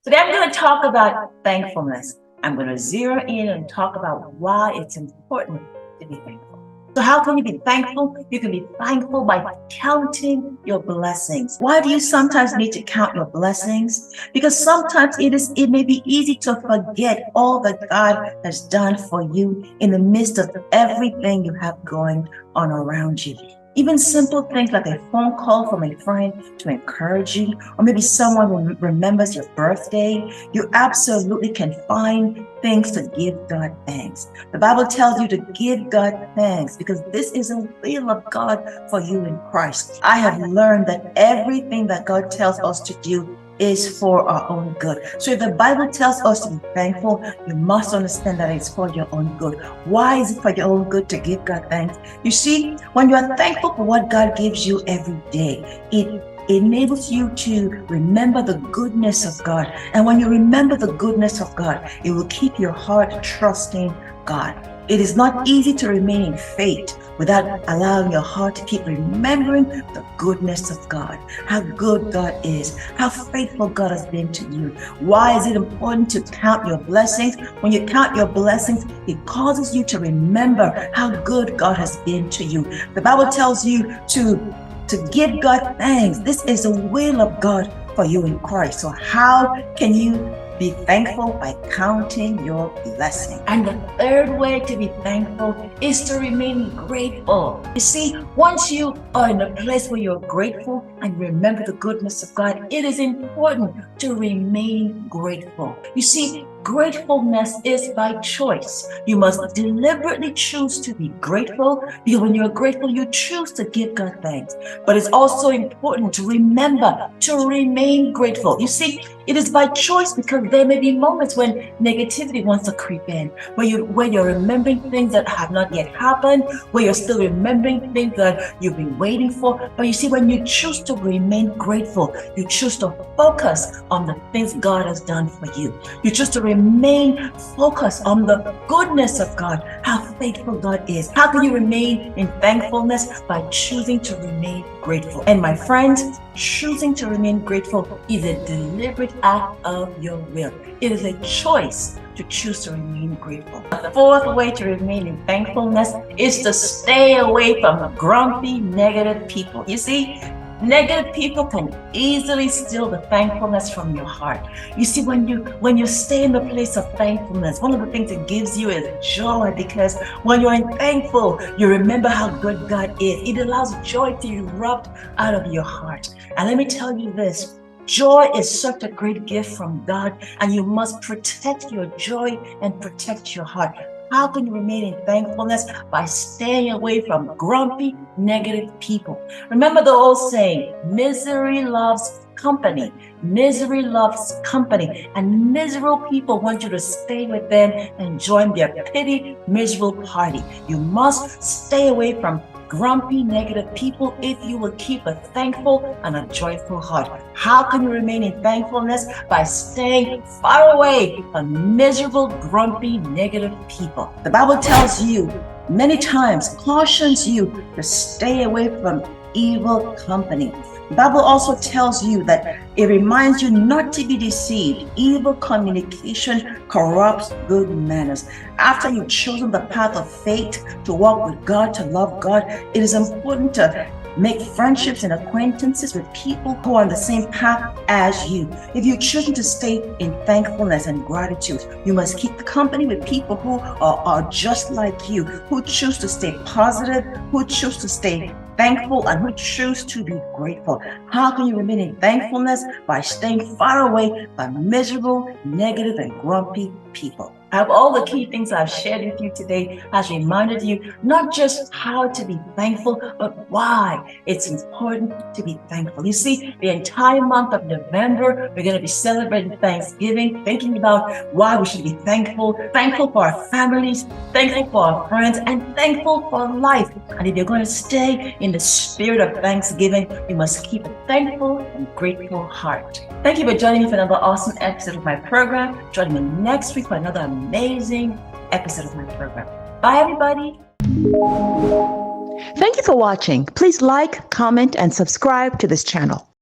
Today I'm going to talk about thankfulness. I'm going to zero in and talk about why it's important to be thankful. So how can you be thankful? You can be thankful by counting your blessings. Why do you sometimes need to count your blessings? Because sometimes it may be easy to forget all that God has done for you in the midst of everything you have going on around you. Even simple things like a phone call from a friend to encourage you, or maybe someone remembers your birthday, you absolutely can find things to give God thanks. The Bible tells you to give God thanks because this is a will of God for you in Christ. I have learned that everything that God tells us to do is for our own good. So if the Bible tells us to be thankful, you must understand that it's for your own good. Why is it for your own good to give God thanks? You see, when you are thankful for what God gives you every day, it enables you to remember the goodness of God. And when you remember the goodness of God, it will keep your heart trusting God. It is not easy to remain in faith without allowing your heart to keep remembering the goodness of God, how good God is, how faithful God has been to you. Why is it important to count your blessings? When you count your blessings, it causes you to remember how good God has been to you. The Bible tells you to give God thanks. This is the will of God for you in Christ. So how can you be thankful? By counting your blessing. And the third way to be thankful is to remain grateful. You see, once you are in a place where you're grateful and remember the goodness of God, it is important to remain grateful. You see, gratefulness is by choice. You must deliberately choose to be grateful, because when you're grateful, you choose to give God thanks. But it's also important to remember to remain grateful. You see, it is by choice because there may be moments when negativity wants to creep in, where you're remembering things that have not yet happened, where you're still remembering things that you've been waiting for. But you see, when you choose to remain grateful, you choose to focus on the things God has done for you. You choose to remain focused on the goodness of God, how faithful God is. How can you remain in thankfulness? By choosing to remain grateful. And my friends, choosing to remain grateful is a deliberate act of your will. It is a choice to choose to remain grateful. The fourth way to remain in thankfulness is to stay away from grumpy, negative people. You see, negative people can easily steal the thankfulness from your heart. You see, when you stay in the place of thankfulness, one of the things it gives you is joy, because when you're thankful, you remember how good God is. It allows joy to erupt out of your heart. And let me tell you this, joy is such a great gift from God, and you must protect your joy and protect your heart. How can you remain in thankfulness? By staying away from grumpy, negative people. Remember the old saying, misery loves company. Misery loves company. And miserable people want you to stay with them and join their pity, miserable party. You must stay away from grumpy, negative people if you will keep a thankful and a joyful heart. How can you remain in thankfulness? By staying far away from miserable, grumpy, negative people. The Bible tells you many times, cautions you to stay away from evil company. The Bible also tells you that it reminds you not to be deceived. Evil communication corrupts good manners. After you've chosen the path of faith to walk with God, to love God, it is important to make friendships and acquaintances with people who are on the same path as you. If you're choosing to stay in thankfulness and gratitude, you must keep company with people who are just like you, who choose to stay positive, who choose to stay thankful, and who choose to be grateful. How can you remain in thankfulness? By staying far away from miserable, negative, and grumpy people. I hope all the key things I've shared with you today has reminded you not just how to be thankful, but why it's important to be thankful. You see, the entire month of November, we're going to be celebrating Thanksgiving, thinking about why we should be thankful, thankful for our families, thankful for our friends, and thankful for life. And if you're going to stay in the spirit of Thanksgiving, you must keep a thankful and grateful heart. Thank you for joining me for another awesome episode of my program. Join me next week for another amazing episode of my program. Bye, everybody. Thank you for watching. Please like, comment, and subscribe to this channel.